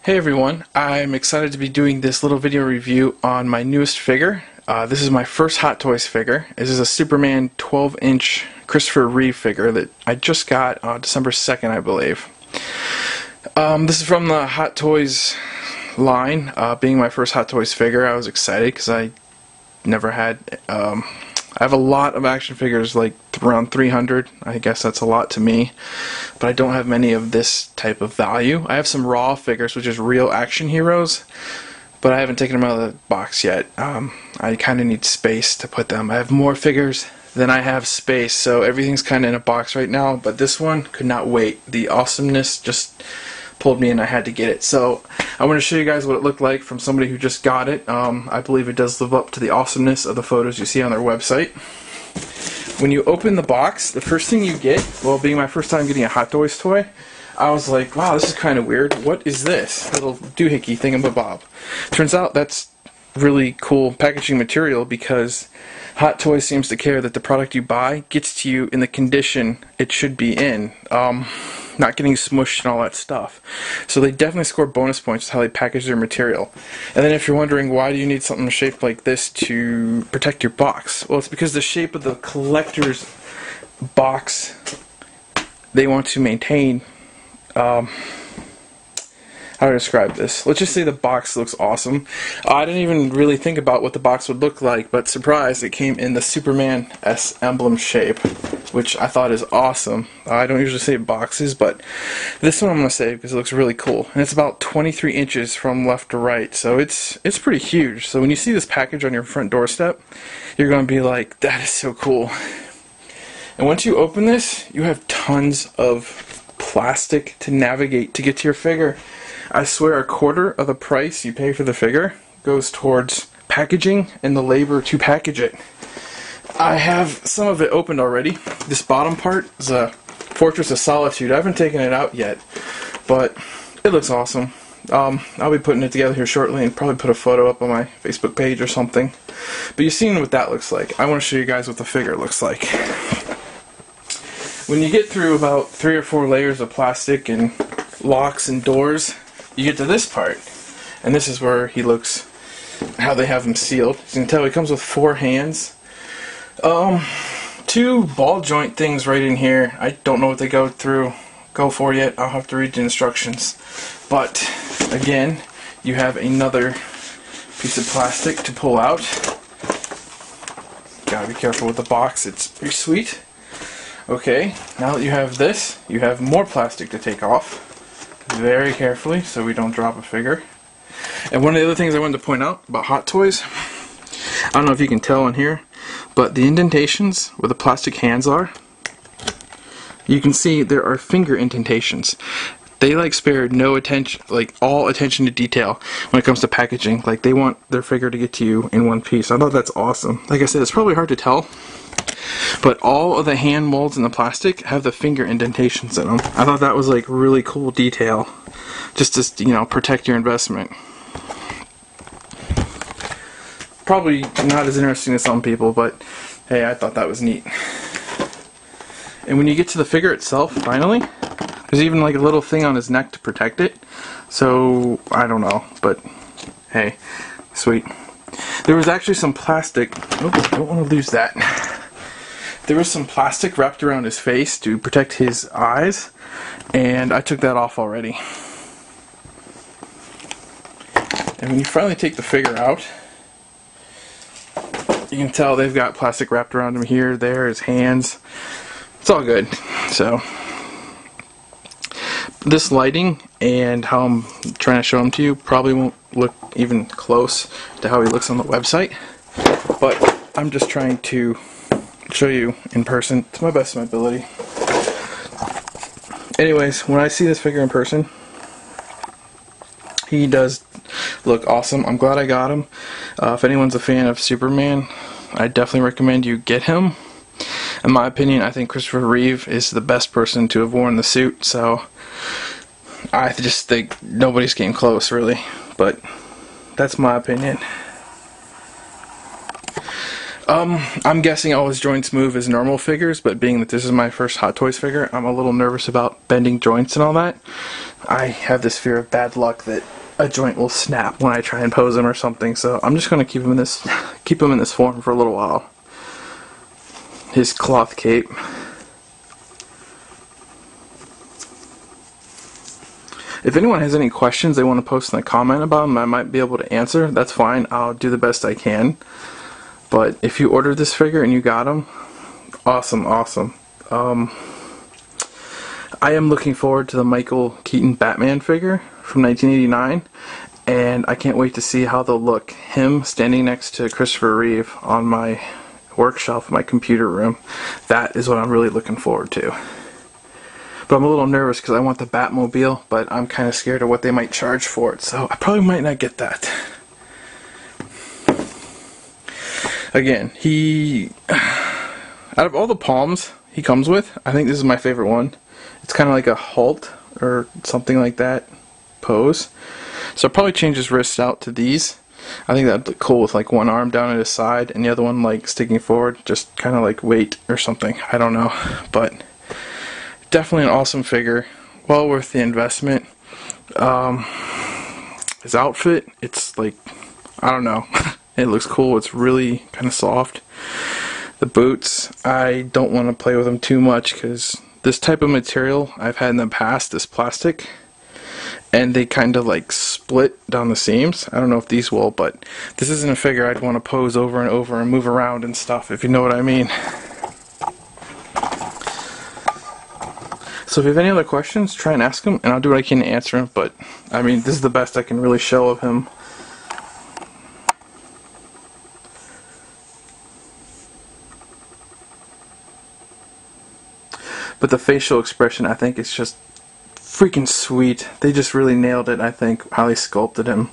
Hey everyone, I'm excited to be doing this little video review on my newest figure. This is my first Hot Toys figure. This is a Superman 12-inch Christopher Reeve figure that I just got on December 2nd, I believe. This is from the Hot Toys line. Being my first Hot Toys figure, I was excited because I never had... I have a lot of action figures, like around 300. I guess that's a lot to me, but I don't have many of this type of value. I have some raw figures, which is real action heroes, but I haven't taken them out of the box yet. I kind of need space to put them. I have more figures than I have space, so everything's kind of in a box right now, but this one could not wait. The awesomeness just pulled me and I had to get it. So I want to show you guys what it looked like from somebody who just got it. I believe it does live up to the awesomeness of the photos you see on their website. When you open the box, the first thing you get, well, being my first time getting a Hot Toys toy, I was like, wow, this is kind of weird. What is this little doohickey thingamabob? Turns out that's really cool packaging material because Hot Toys seems to care that the product you buy gets to you in the condition it should be in. Not getting smushed and all that stuff. So they definitely score bonus points with how they package their material. And then if you're wondering why do you need something shaped like this to protect your box, well, it's because the shape of the collector's box they want to maintain. How to describe this? Let's just say the box looks awesome. I didn't even really think about what the box would look like, but surprise, it came in the Superman S emblem shape, which I thought is awesome. I don't usually say boxes, but this one I'm going to say because it looks really cool. And it's about 23 inches from left to right, so it's pretty huge. So when you see this package on your front doorstep, you're going to be like, that is so cool. And once you open this, you have tons of plastic to navigate to get to your figure. I swear a quarter of the price you pay for the figure goes towards packaging and the labor to package it. I have some of it opened already. This bottom part is a Fortress of Solitude. I haven't taken it out yet, but it looks awesome. I'll be putting it together here shortly and probably put a photo up on my Facebook page or something. But you've seen what that looks like. I want to show you guys what the figure looks like. When you get through about 3 or 4 layers of plastic and locks and doors, you get to this part, and this is where he looks, how they have him sealed. As you can tell, he comes with 4 hands. 2 ball joint things right in here. I don't know what they go for yet. I'll have to read the instructions. But again, you have another piece of plastic to pull out. Gotta be careful with the box. It's pretty sweet. Okay, now that you have this, you have more plastic to take off. Very carefully so we don't drop a figure. And one of the other things I wanted to point out about Hot Toys, I don't know if you can tell on here, but the indentations where the plastic hands are, you can see there are finger indentations. They like spare no attention, like all attention to detail when it comes to packaging. Like they want their figure to get to you in one piece. I thought that's awesome. Like I said, it's probably hard to tell, but all of the hand molds in the plastic have the finger indentations in them. I thought that was like really cool detail, just to, you know, protect your investment. Probably not as interesting to some people, but hey, I thought that was neat. And when you get to the figure itself, finally, there's even like a little thing on his neck to protect it. So I don't know, but hey, sweet. There was actually some plastic. Oh, I don't want to lose that. There was some plastic wrapped around his face to protect his eyes, and I took that off already. And when you finally take the figure out, you can tell they've got plastic wrapped around him here, there, his hands. It's all good. So this lighting and how I'm trying to show him to you probably won't look even close to how he looks on the website, but I'm just trying to show you in person to my best of my ability. Anyways, when I see this figure in person, he does look awesome. I'm glad I got him. If anyone's a fan of Superman, I definitely recommend you get him. In my opinion, I think Christopher Reeve is the best person to have worn the suit, so I just think nobody's getting close, really. But that's my opinion. I'm guessing all his joints move as normal figures, but being that this is my first Hot Toys figure, I'm a little nervous about bending joints and all that. I have this fear of bad luck that a joint will snap when I try and pose him or something, so I'm just going to keep him in this form for a little while. His cloth cape. If anyone has any questions they want to post in the comment about them, I might be able to answer. That's fine. I'll do the best I can. But if you ordered this figure and you got him, awesome, awesome. I am looking forward to the Michael Keaton Batman figure from 1989, and I can't wait to see how they'll look. Him standing next to Christopher Reeve on my work shelf in my computer room. That is what I'm really looking forward to. But I'm a little nervous because I want the Batmobile, but I'm kind of scared of what they might charge for it, so I probably might not get that. Again, out of all the palms he comes with, I think this is my favorite one. It's kind of like a Hulk or something like that pose. So I'll probably change his wrists out to these. I think that'd look cool with like one arm down at his side and the other one like sticking forward, just kind of like weight or something. I don't know, but definitely an awesome figure, well worth the investment. His outfit, it's like, I don't know, it looks cool. It's really kind of soft. The boots, I don't want to play with them too much because this type of material I've had in the past is plastic, and they kind of like split down the seams. I don't know if these will, but this isn't a figure I'd want to pose over and over and move around and stuff, if you know what I mean. So if you have any other questions, try and ask them, and I'll do what I can to answer them, but I mean, this is the best I can really show of him. But the facial expression, I think, is just freaking sweet. They just really nailed it, I think, how they sculpted him.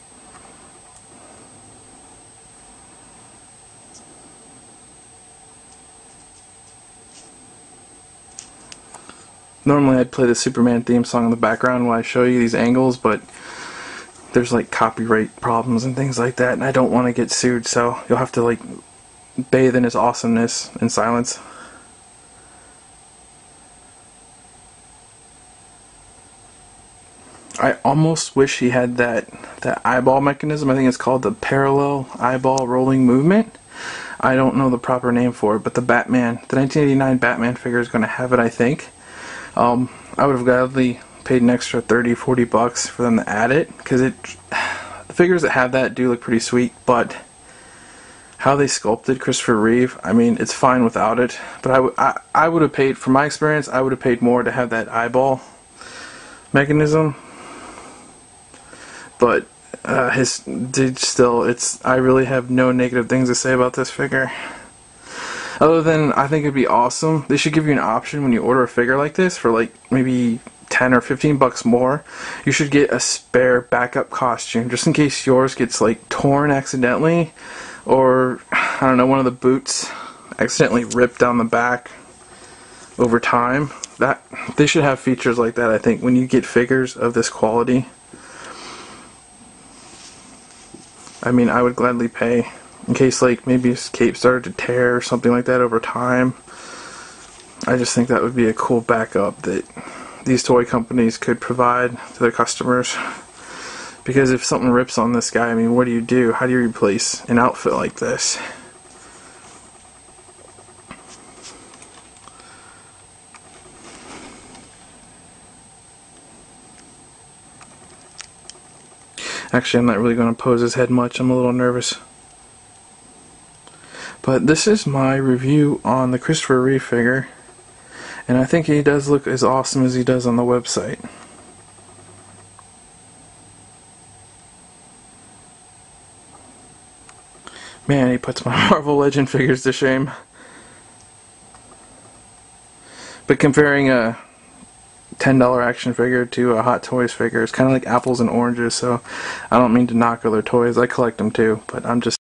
Normally I'd play the Superman theme song in the background while I show you these angles, but there's like copyright problems and things like that, and I don't want to get sued, so you'll have to like bathe in his awesomeness in silence. I almost wish he had that eyeball mechanism. I think it's called the parallel eyeball rolling movement. I don't know the proper name for it, but the 1989 Batman figure is going to have it, I think. I would have gladly paid an extra $30-40 for them to add it, because the figures that have that do look pretty sweet, but how they sculpted Christopher Reeve, I mean, it's fine without it, but I would have paid, from my experience, I would have paid more to have that eyeball mechanism. But I really have no negative things to say about this figure. Other than, I think it'd be awesome. They should give you an option when you order a figure like this for like maybe 10 or 15 bucks more. You should get a spare backup costume just in case yours gets like torn accidentally, or I don't know, one of the boots accidentally ripped down the back over time. That they should have features like that, I think, when you get figures of this quality. I mean, I would gladly pay in case like maybe his cape started to tear or something like that over time. I just think that would be a cool backup that these toy companies could provide to their customers. Because if something rips on this guy, I mean, what do you do? How do you replace an outfit like this? Actually, I'm not really going to pose his head much. I'm a little nervous. But this is my review on the Christopher Reeve figure. And I think he does look as awesome as he does on the website. Man, he puts my Marvel Legend figures to shame. But comparing a $10 action figure to a Hot Toys figure is kind of like apples and oranges, so I don't mean to knock other toys. I collect them too, but I'm just